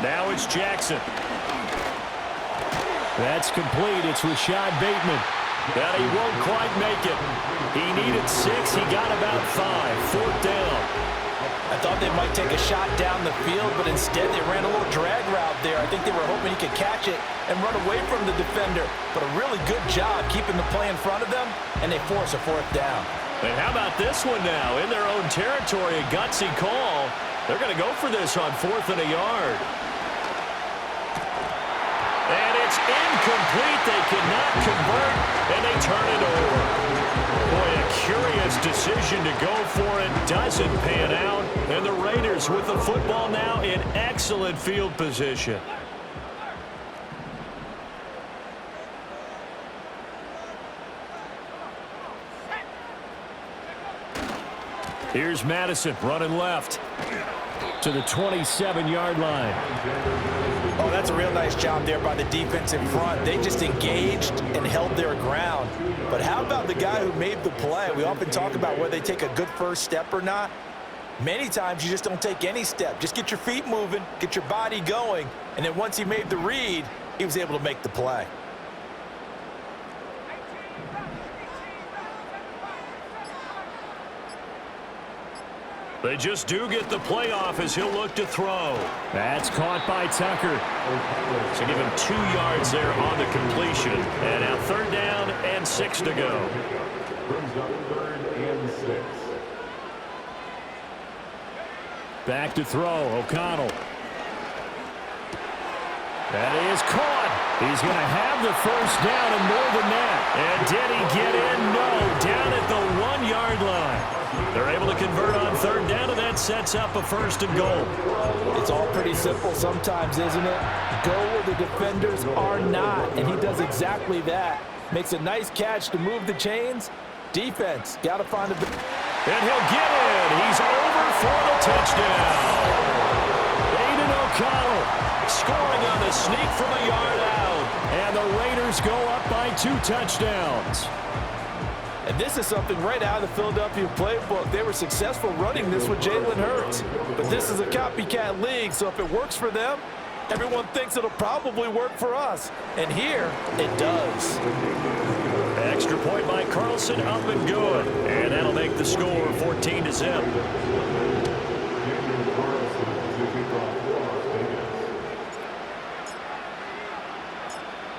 Now it's Jackson. That's complete. It's Rashad Bateman. But he won't quite make it. He needed 6. He got about 5. 4th down. I thought they might take a shot down the field, but instead they ran a little drag route there. I think they were hoping he could catch it and run away from the defender. But a really good job keeping the play in front of them, and they force a 4th down. And how about this one now? In their own territory, a gutsy call. They're going to go for this on 4th and a yard. And it's incomplete. They cannot convert, and they turn it over. Boy, a curious decision to go for it. Doesn't pan out. And the Raiders with the football now in excellent field position. Here's Madison running left to the 27-yard line. Oh, that's a real nice job there by the defense in front. They just engaged and held their ground. But how about the guy who made the play? We often talk about whether they take a good first step or not. Many times you just don't take any step. Just get your feet moving, get your body going, and then once he made the read, he was able to make the play. They just do get the play off as he'll look to throw. That's caught by Tucker. So give him 2 yards there on the completion. And now 3rd down and 6 to go. Back to throw, O'Connell. That is caught. He's going to have the 1st down and more than that. And did he get in? No. Down at the 1-yard line. They're able to convert on 3rd down, and that sets up a 1st and goal. It's all pretty simple sometimes, isn't it? Go where the defenders are not, and he does exactly that. Makes a nice catch to move the chains. Defense, got to find a... And he'll get it. He's over for the touchdown. Aiden O'Connell scoring on the sneak from a yard out. And the Raiders go up by 2 touchdowns. And this is something right out of the Philadelphia playbook. They were successful running this with Jalen Hurts. But this is a copycat league, so if it works for them, everyone thinks it'll probably work for us. And here, it does. Extra point by Carlson, up and good. And that'll make the score 14-0.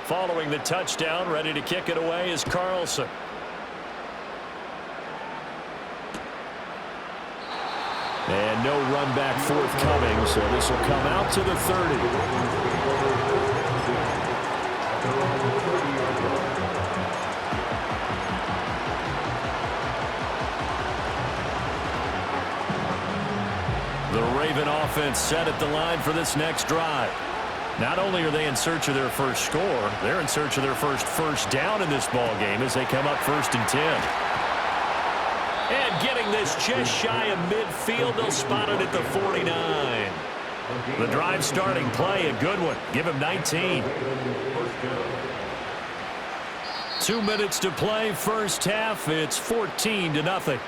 Following the touchdown, ready to kick it away is Carlson. And no run back forthcoming, so this will come out to the 30. The Raven offense set at the line for this next drive. Not only are they in search of their first score, they're in search of their first down in this ball game as they come up 1st and 10. And getting this just shy of midfield, they'll spot it at the 49. The drive starting play, a good one. Give him 19. 2 minutes to play, first half. It's 14-0.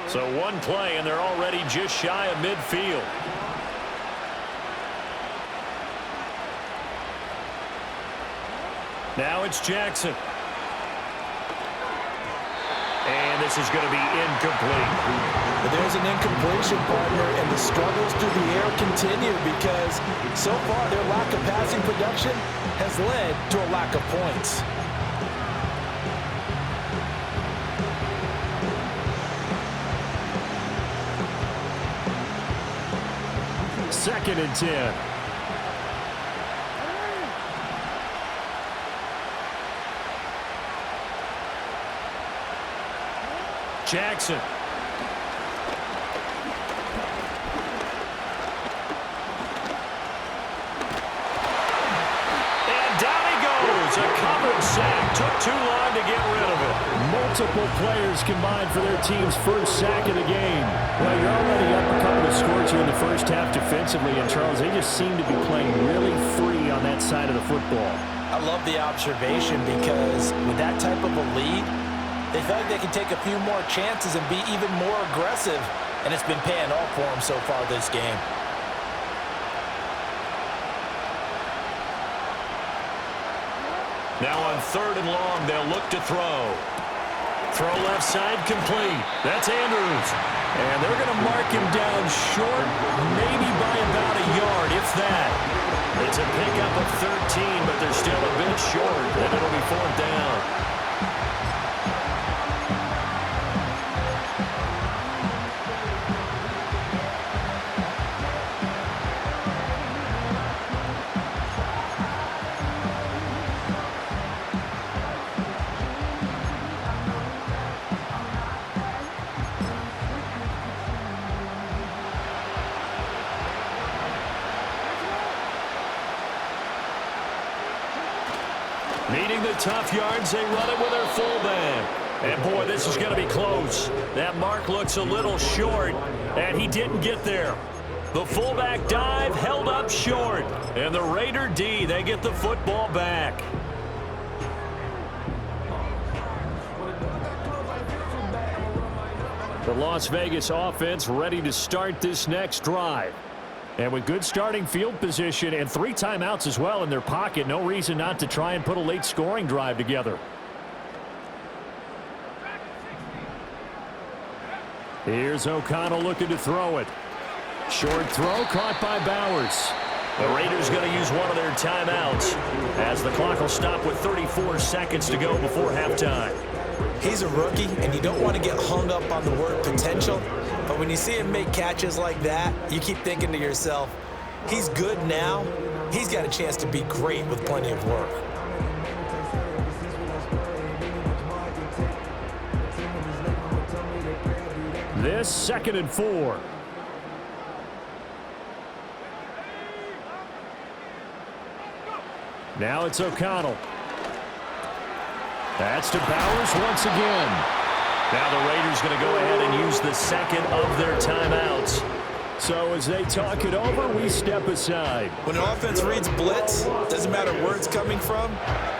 So 1 play, and they're already just shy of midfield. Now it's Jackson. And this is going to be incomplete. But there's an incompletion, partner, and the struggles through the air continue because so far their lack of passing production has led to a lack of points. 2nd and 10. Jackson. And down he goes. A covered sack. Took too long to get rid of it. Multiple players combined for their team's first sack of the game. Well, you're already up a couple of scores here in the first half defensively, and Charles, they just seem to be playing really free on that side of the football. I love the observation because with that type of a lead, they feel like they can take a few more chances and be even more aggressive, and it's been paying off for them so far this game. Now on 3rd and long, they'll look to throw. Throw left side complete. That's Andrews. And they're going to mark him down short, maybe by about a yard, if that. It's a pickup of 13, but they're still a bit short, and it'll be 4th down. Needing the tough yards, they run it with their fullback. And, boy, this is going to be close. That mark looks a little short, and he didn't get there. The fullback dive held up short. And the Raider D, they get the football back. The Las Vegas offense ready to start this next drive. And with good starting field position and 3 timeouts as well in their pocket, no reason not to try and put a late scoring drive together. Here's O'Connell looking to throw it. Short throw caught by Bowers. The Raiders going to use one of their timeouts as the clock will stop with 34 seconds to go before halftime. He's a rookie, and you don't want to get hung up on the word potential. But when you see him make catches like that, you keep thinking to yourself, he's good now. He's got a chance to be great with plenty of work. This 2nd and 4. Now it's O'Connell. That's to Bowers once again. Now the Raiders going to go ahead and use the 2nd of their timeouts. So as they talk it over, we step aside. When an offense reads blitz, doesn't matter where it's coming from,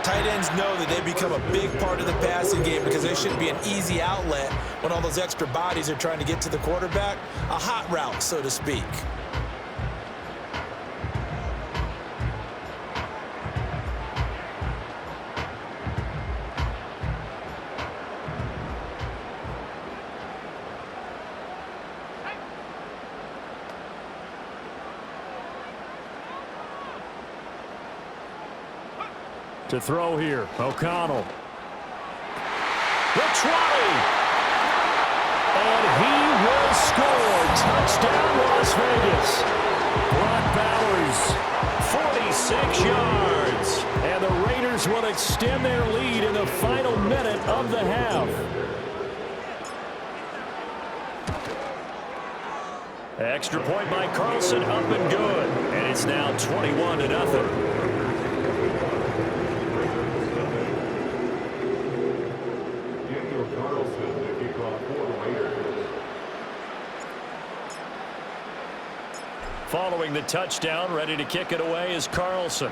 tight ends know that they become a big part of the passing game because they should be an easy outlet when all those extra bodies are trying to get to the quarterback. A hot route, so to speak. To throw here, O'Connell. The 20. And he will score. Touchdown, Las Vegas. Brock Bowers, 46 yards. And the Raiders will extend their lead in the final minute of the half. Extra point by Carlson, up and good. And it's now 21-0. Following the touchdown, ready to kick it away is Carlson.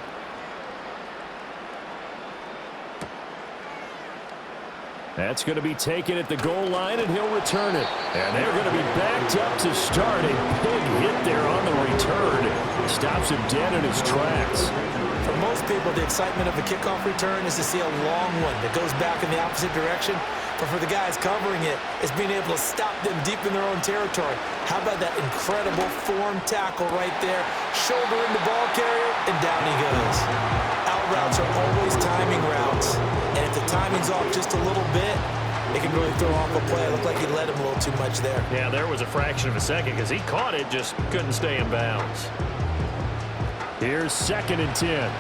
That's going to be taken at the goal line, and he'll return it. And they're going to be backed up to start. A big hit there on the return. Stops him dead in his tracks. For most people, the excitement of a kickoff return is to see a long one that goes back in the opposite direction. But for the guys covering it, it's being able to stop them deep in their own territory. How about that incredible form tackle right there? Shoulder in the ball carrier, and down he goes. Out routes are always timing routes. And if the timing's off just a little bit, it can really throw off a play. It looked like he led him a little too much there. Yeah, there was a fraction of a second because he caught it, just couldn't stay in bounds. Here's 2nd and 10.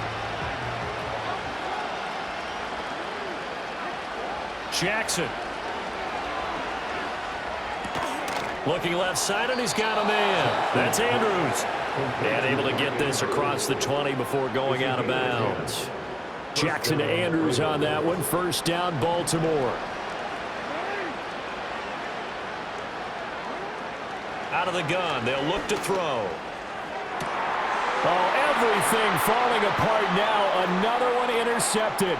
Jackson. Looking left side, and he's got a man. That's Andrews. And able to get this across the 20 before going out of bounds. Jackson to Andrews on that one. 1st down, Baltimore. Out of the gun, they'll look to throw. Oh, everything falling apart now. Another one intercepted.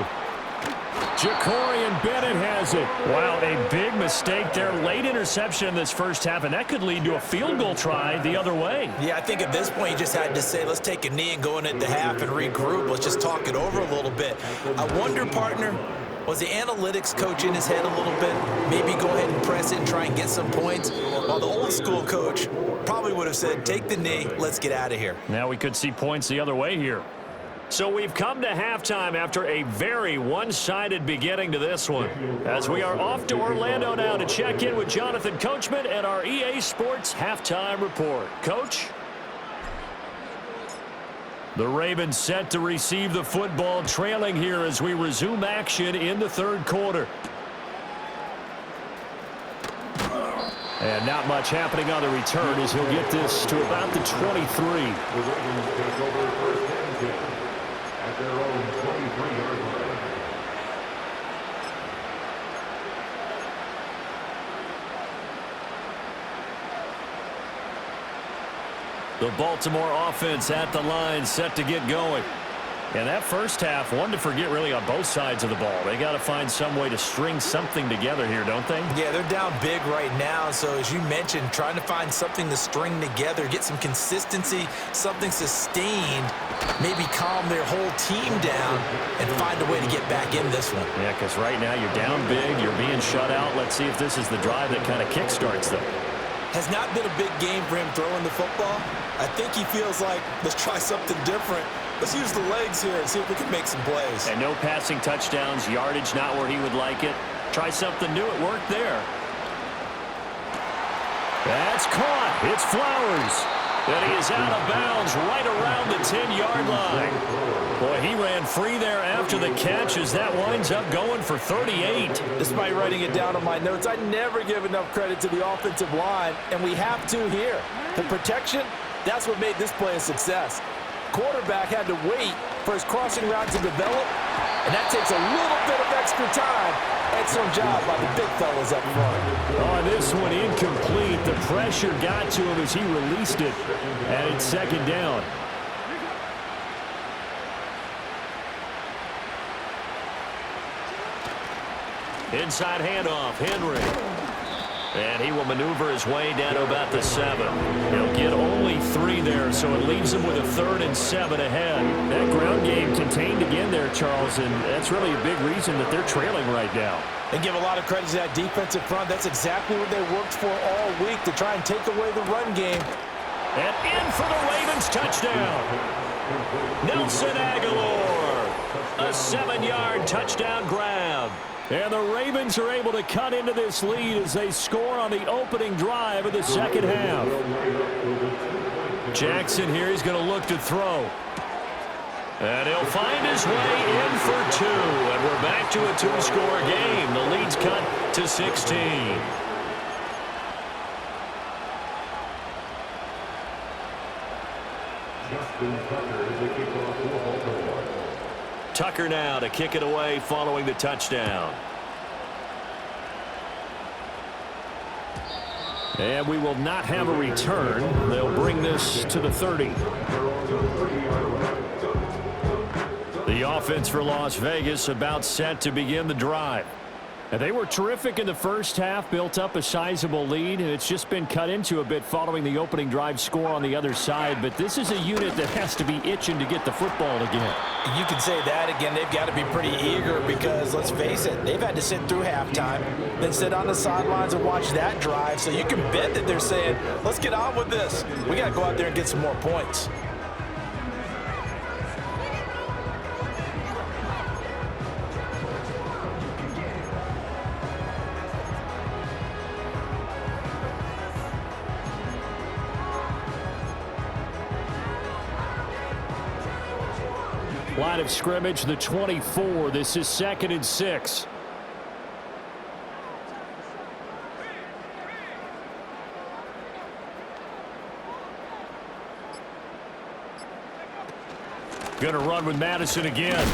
Ja'Corian Bennett has it. Wow, a big mistake there. Late interception in this first half, and that could lead to a field goal try the other way. Yeah, I think at this point you just had to say, let's take a knee and go into the half and regroup. Let's just talk it over a little bit. I wonder, partner, was the analytics coach in his head a little bit? Maybe go ahead and press it and try and get some points? While the old school coach probably would have said, take the knee, let's get out of here. Now we could see points the other way here. So we've come to halftime after a very one-sided beginning to this one. As we are off to Orlando now to check in with Jonathan Coachman and our EA Sports Halftime Report. Coach? The Ravens set to receive the football, trailing here as we resume action in the third quarter. And not much happening on the return as he'll get this to about the 23. At their own 23-yard line. The Baltimore offense at the line, set to get going. And that first half, one to forget really on both sides of the ball. They got to find some way to string something together here, don't they? Yeah, they're down big right now. So as you mentioned, trying to find something to string together, get some consistency, something sustained, maybe calm their whole team down and find a way to get back in this one. Yeah, because right now you're down big, you're being shut out. Let's see if this is the drive that kind of kickstarts them. Has not been a big game for him throwing the football. I think he feels like, let's try something different. Let's use the legs here and see if we can make some plays. And no passing touchdowns, yardage not where he would like it. Try something new. It worked there. That's caught. It's Flowers. And he is out of bounds right around the 10-yard line. Boy, he ran free there after the catch as that winds up going for 38. Despite writing it down on my notes, I never give enough credit to the offensive line, and we have to here. The protection, that's what made this play a success. Quarterback had to wait for his crossing route to develop, and that takes a little bit of extra time. Excellent job by the big fellas up front. Oh, this one incomplete. The pressure got to him as he released it, and it's second down. Inside handoff, Henry. And he will maneuver his way down to about the 7. He'll get only 3 there, so it leaves him with a 3rd and 7 ahead. That ground game contained again there, Charles, and that's really a big reason that they're trailing right now. And give a lot of credit to that defensive front. That's exactly what they worked for all week, to try and take away the run game. And in for the Ravens touchdown. Nelson Aguilar, a 7-yard touchdown grab. And the Ravens are able to cut into this lead as they score on the opening drive of the second half. Jackson here, he's going to look to throw. And he'll find his way in for 2. And we're back to a 2-score game. The lead's cut to 16. Tucker now to kick it away following the touchdown. And we will not have a return. They'll bring this to the 30. The offense for Las Vegas about set to begin the drive. And they were terrific in the first half, built up a sizable lead, and it's just been cut into a bit following the opening drive score on the other side. But this is a unit that has to be itching to get the football again. You can say that again. They've got to be pretty eager because, let's face it, they've had to sit through halftime, then sit on the sidelines and watch that drive. So you can bet that they're saying, let's get on with this. We got to go out there and get some more points. Line of scrimmage, the 24. This is 2nd and 6. Going to run with Madison again.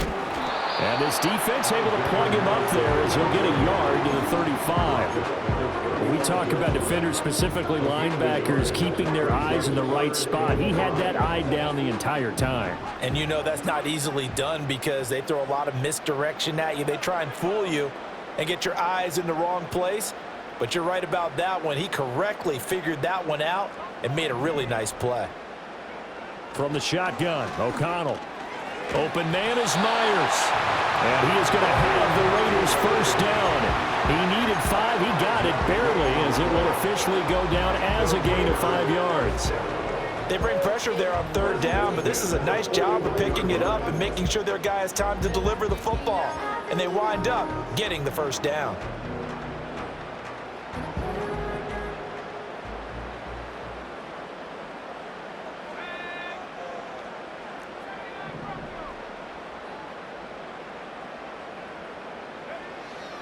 And this defense able to plug him up there as he'll get a yard to the 35. When we talk about defenders, specifically linebackers, keeping their eyes in the right spot, he had that eye down the entire time. And you know that's not easily done because they throw a lot of misdirection at you. They try and fool you and get your eyes in the wrong place. But you're right about that one. He correctly figured that one out and made a really nice play. From the shotgun, O'Connell. Open man is Myers. And he is going to have the Raiders first down. He needed 5. He got it barely as it will officially go down as a gain of 5 yards. They bring pressure there on third down, but this is a nice job of picking it up and making sure their guy has time to deliver the football. And they wind up getting the first down.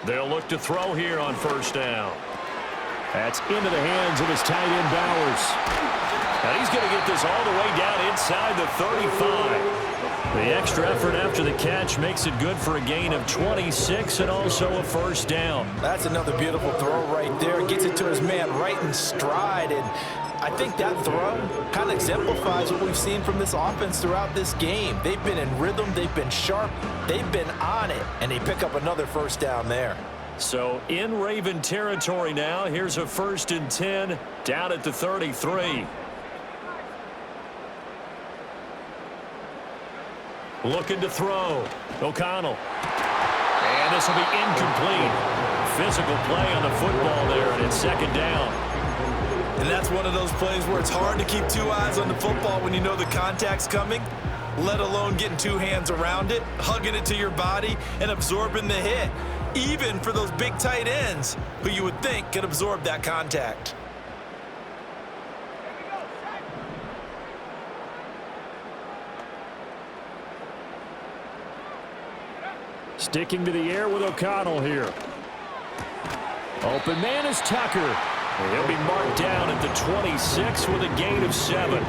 They'll look to throw here on first down. That's into the hands of his tight end, Bowers. And he's going to get this all the way down inside the 35. The extra effort after the catch makes it good for a gain of 26 and also a first down. That's another beautiful throw right there. Gets it to his man right in stride. And I think that throw kind of exemplifies what we've seen from this offense throughout this game. They've been in rhythm. They've been sharp. They've been on it. And they pick up another first down there. So in Raven territory now. Here's a 1st and 10 down at the 33. Looking to throw. O'Connell. And this will be incomplete. Physical play on the football there, and it's second down. And that's one of those plays where it's hard to keep 2 eyes on the football when you know the contact's coming, let alone getting 2 hands around it, hugging it to your body, and absorbing the hit, even for those big tight ends who you would think could absorb that contact. Sticking to the air with O'Connell here. Open man is Tucker. He'll be marked down at the 26 with a gain of 7.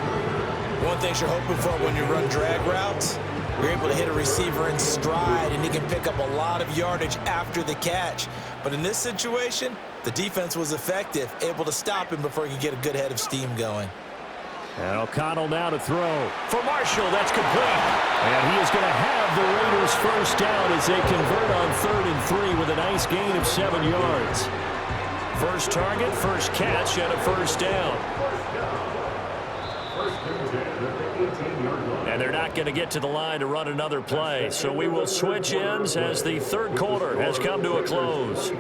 One thing you're hoping for when you run drag routes, you're able to hit a receiver in stride, and he can pick up a lot of yardage after the catch. But in this situation, the defense was effective, able to stop him before he could get a good head of steam going. And O'Connell now to throw. For Marshall, that's complete. And he is going to have the Raiders first down as they convert on 3rd and 3 with a nice gain of 7 yards. First target, first catch, and a first down. And they're not going to get to the line to run another play. So we will switch ends as the 3rd quarter has come to a close.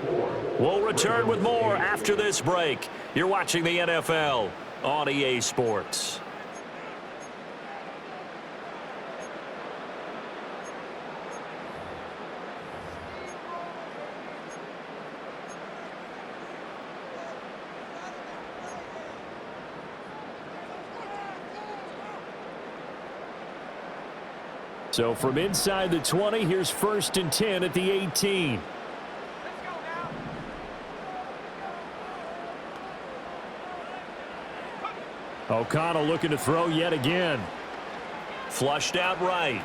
We'll return with more after this break. You're watching the NFL on EA Sports. So from inside the 20, here's 1st and 10 at the 18. O'Connell looking to throw yet again. Flushed out right.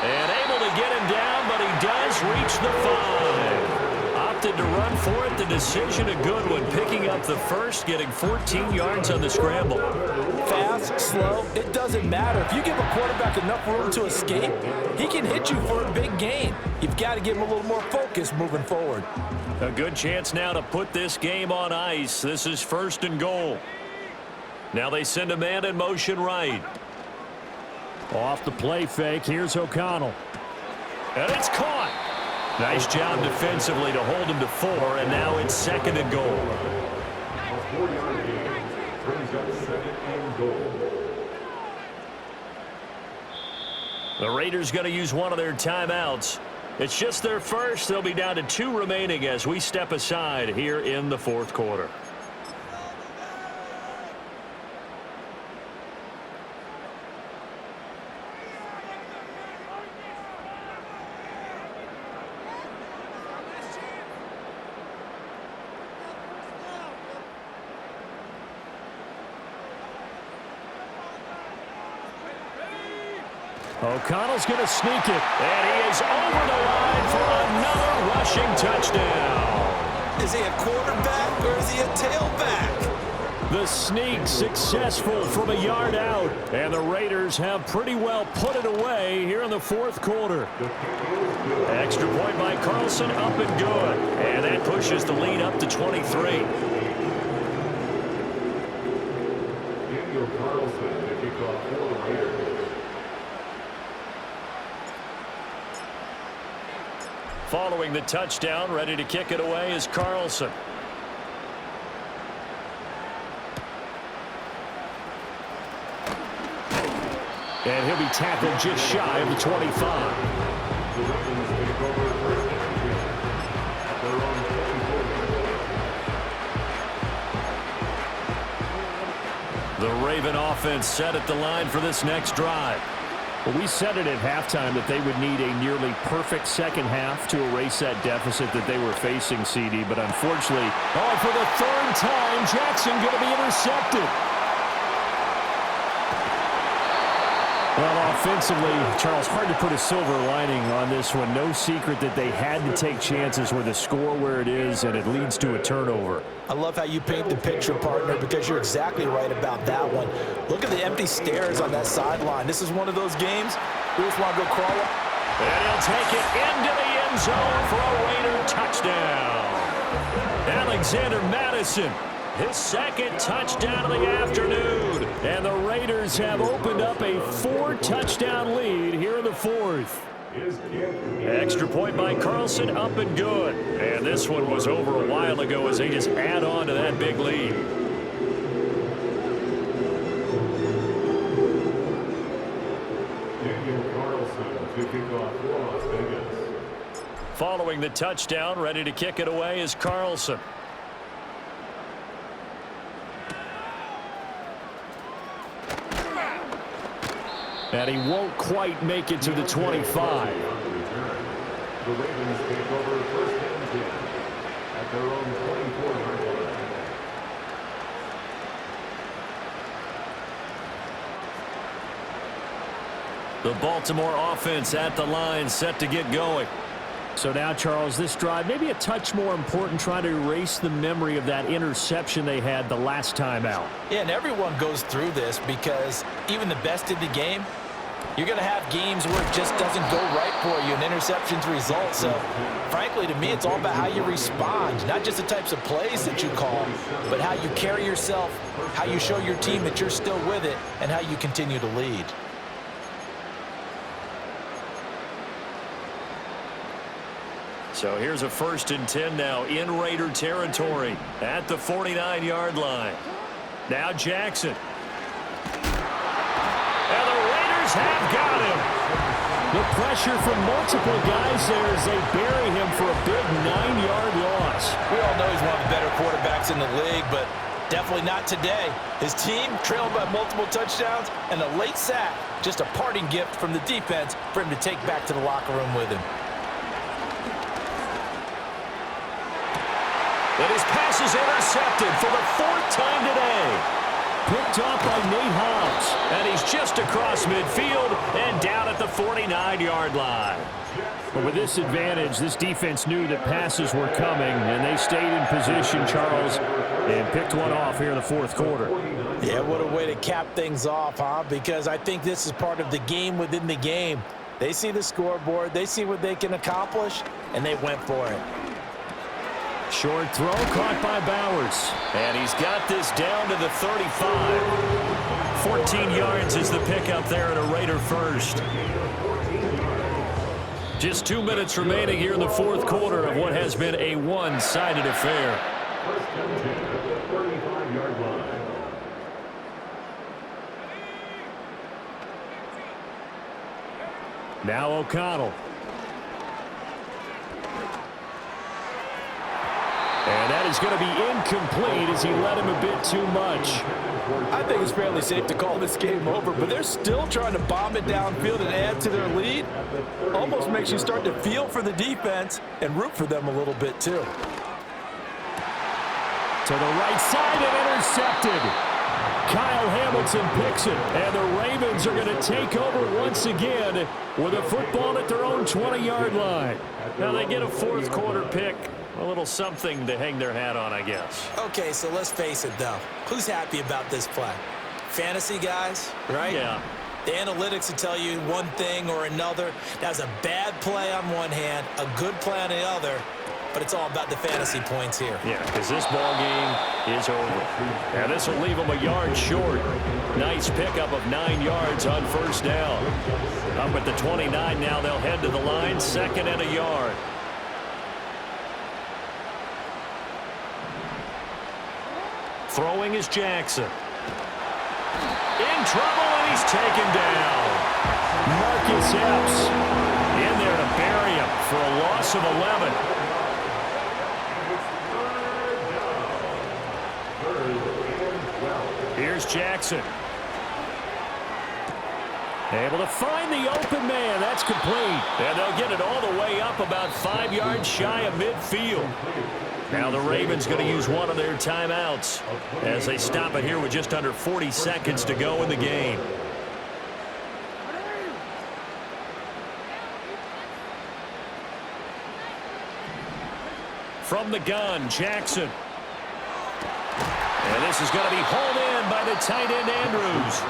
And able to get him down, but he does reach the 5. Opted to run for it. The decision a good one. Picking up the first, getting 14 yards on the scramble. Fast, slow, it doesn't matter. If you give a quarterback enough room to escape, he can hit you for a big gain. You've got to give him a little more focus moving forward. A good chance now to put this game on ice. This is 1st and goal. Now they send a man in motion right. Off the play fake, here's O'Connell. And it's caught. Nice job defensively to hold him to 4, and now it's 2nd and goal. The Raiders going to use one of their timeouts. It's just their first. They'll be down to 2 remaining as we step aside here in the 4th quarter. O'Connell's going to sneak it, and he is over the line for another rushing touchdown. Is he a quarterback or is he a tailback? The sneak successful from a yard out. And the Raiders have pretty well put it away here in the fourth quarter. Extra point by Carlson, up and good. And that pushes the lead up to 23. Following the touchdown, ready to kick it away is Carlson. And he'll be tackled just shy of the 25. The Raven offense set at the line for this next drive. Well, we said it at halftime that they would need a nearly perfect second half to erase that deficit that they were facing, CD. But unfortunately, for the third time, Jackson going to be intercepted. Well, offensively, Charles, hard to put a silver lining on this one. No secret that they had to take chances with the score where it is, and it leads to a turnover. I love how you paint the picture, partner, because you're exactly right about that one. Look at the empty stares on that sideline. This is one of those games we just want to go crawl up. And he'll take it into the end zone for a Raider touchdown. Alexander Madison, his second touchdown of the afternoon. And the Raiders have opened up a 4-touchdown lead here in the fourth. Extra point by Carlson, up and good. And this one was over a while ago as they just add on to that big lead. Following the touchdown, ready to kick it away is Carlson. And he won't quite make it to the 25. The Ravens take over first and 10 at their own 24-yard line. The Baltimore offense at the line, set to get going. So now, Charles, this drive maybe a touch more important, trying to erase the memory of that interception they had the last time out. Yeah, and everyone goes through this because even the best in the game, you're going to have games where it just doesn't go right for you and interceptions result. So, frankly, to me, it's all about how you respond, not just the types of plays that you call, but how you carry yourself, how you show your team that you're still with it, and how you continue to lead. So here's a 1st and 10 now in Raider territory at the 49-yard line. Now Jackson. And the Raiders have got him. The pressure from multiple guys there as they bury him for a big 9-yard loss. We all know he's one of the better quarterbacks in the league, but definitely not today. His team trailed by multiple touchdowns and a late sack. Just a parting gift from the defense for him to take back to the locker room with him. And his pass is intercepted for the 4th time today. Picked off by Nate Hobbs. And he's just across midfield and down at the 49-yard line. But with this advantage, this defense knew that passes were coming, and they stayed in position, Charles, and picked one off here in the fourth quarter. Yeah, what a way to cap things off, huh? Because I think this is part of the game within the game. They see the scoreboard, they see what they can accomplish, and they went for it. Short throw caught by Bowers. And he's got this down to the 35. 14 yards is the pickup there at a Raider first. Just 2 minutes remaining here in the fourth quarter of what has been a one-sided affair. Now O'Connell. And that is going to be incomplete as he led him a bit too much. I think it's fairly safe to call this game over, but they're still trying to bomb it downfield and add to their lead. Almost makes you start to feel for the defense and root for them a little bit too. To the right side and intercepted. Kyle Hamilton picks it, and the Ravens are going to take over once again with a football at their own 20-yard line. Now they get a fourth quarter pick, a little something to hang their hat on, I guess. Okay, so let's face it, though. Who's happy about this play? Fantasy guys, right? Yeah. The analytics will tell you one thing or another. That's a bad play on one hand, a good play on the other, but it's all about the fantasy points here. Yeah, because this ball game is over. And this will leave them a yard short. Nice pickup of 9 yards on first down. Up at the 29 now, they'll head to the line, 2nd and a yard. Throwing is Jackson. In trouble, and he's taken down. Marcus Epps in there to bury him for a loss of 11. Here's Jackson. Able to find the open man. That's complete. And they'll get it all the way up about 5 yards shy of midfield. Now the Ravens going to use one of their timeouts as they stop it here with just under 40 seconds to go in the game. From the gun, Jackson. And this is going to be hauled in by the tight end, Andrews.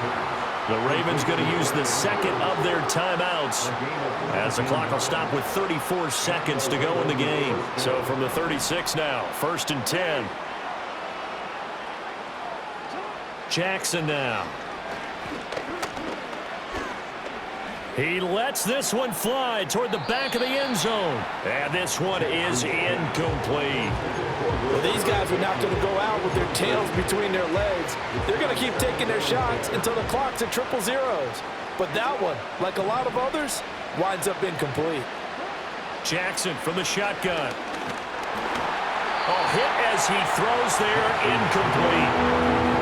The Ravens going to use the second of their timeouts as the clock will stop with 34 seconds to go in the game. So from the 36 now, 1st and 10. Jackson now. He lets this one fly toward the back of the end zone. And this one is incomplete. Well, these guys are not going to go out with their tails between their legs. They're going to keep taking their shots until the clock's at 000. But that one, like a lot of others, winds up incomplete. Jackson from the shotgun. Oh, hit as he throws there, incomplete.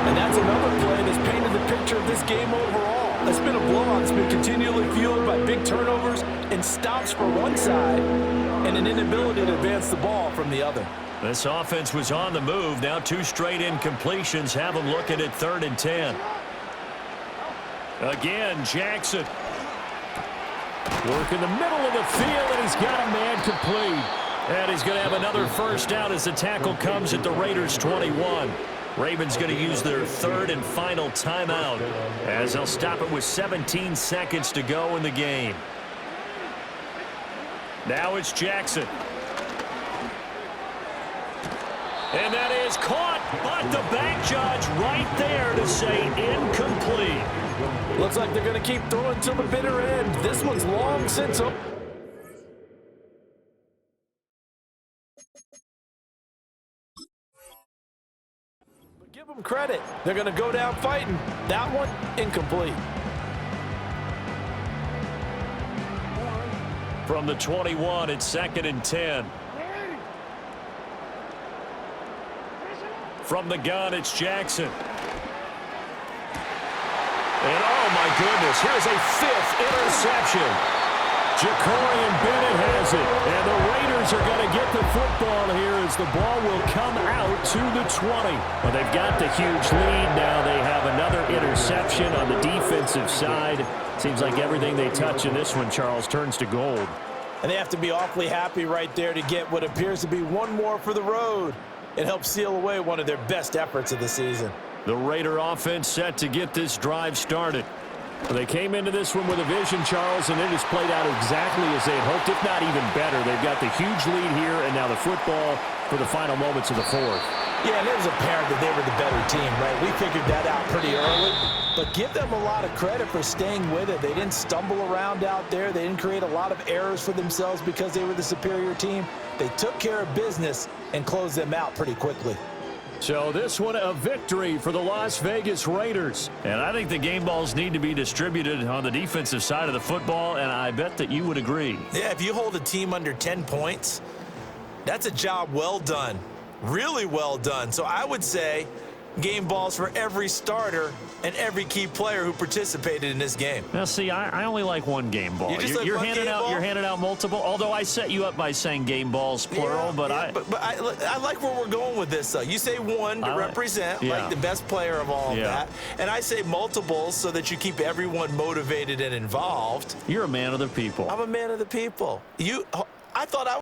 And that's another play that's painted the picture of this game overall. It's been a blowout. It's been continually fueled by big turnovers and stops for one side and an inability to advance the ball from the other. This offense was on the move. Now 2 straight incompletions have them looking at 3rd and 10. Again, Jackson. Work in the middle of the field, and he's got a man complete. And he's going to have another first down as the tackle comes at the Raiders' 21. Ravens going to use their 3rd and final timeout as they'll stop it with 17 seconds to go in the game. Now it's Jackson. And that is caught, but the back judge right there to say incomplete. Looks like they're going to keep throwing till the bitter end. This one's long since up. But give them credit. They're going to go down fighting. That one, incomplete. From the 21, it's 2nd and 10. From the gun, it's Jackson. And oh my goodness, here's a 5th interception. Jacorian Bennett has it. And the Raiders are going to get the football here as the ball will come out to the 20. Well, they've got the huge lead. Now they have another interception on the defensive side. Seems like everything they touch in this one, Charles, turns to gold. And they have to be awfully happy right there to get what appears to be one more for the road. It helps seal away one of their best efforts of the season. The Raider offense set to get this drive started. They came into this one with a vision, Charles, and it has played out exactly as they had hoped, if not even better. They've got the huge lead here, and now the football for the final moments of the 4th. Yeah, and it was apparent that they were the better team, right? We figured that out pretty early. But give them a lot of credit for staying with it. They didn't stumble around out there. They didn't create a lot of errors for themselves because they were the superior team. They took care of business and closed them out pretty quickly. So this one a victory for the Las Vegas Raiders. And I think the game balls need to be distributed on the defensive side of the football, and I bet that you would agree. Yeah, if you hold a team under 10 points, that's a job well done. Really well done. So I would say game balls for every starter and every key player who participated in this game. Now, see, I only like one game ball. You're handing out multiple. Although I set you up by saying game balls plural, but I like where we're going with this. Though you say one to represent, like the best player of all of that, and I say multiples so that you keep everyone motivated and involved. You're a man of the people. I'm a man of the people. I thought I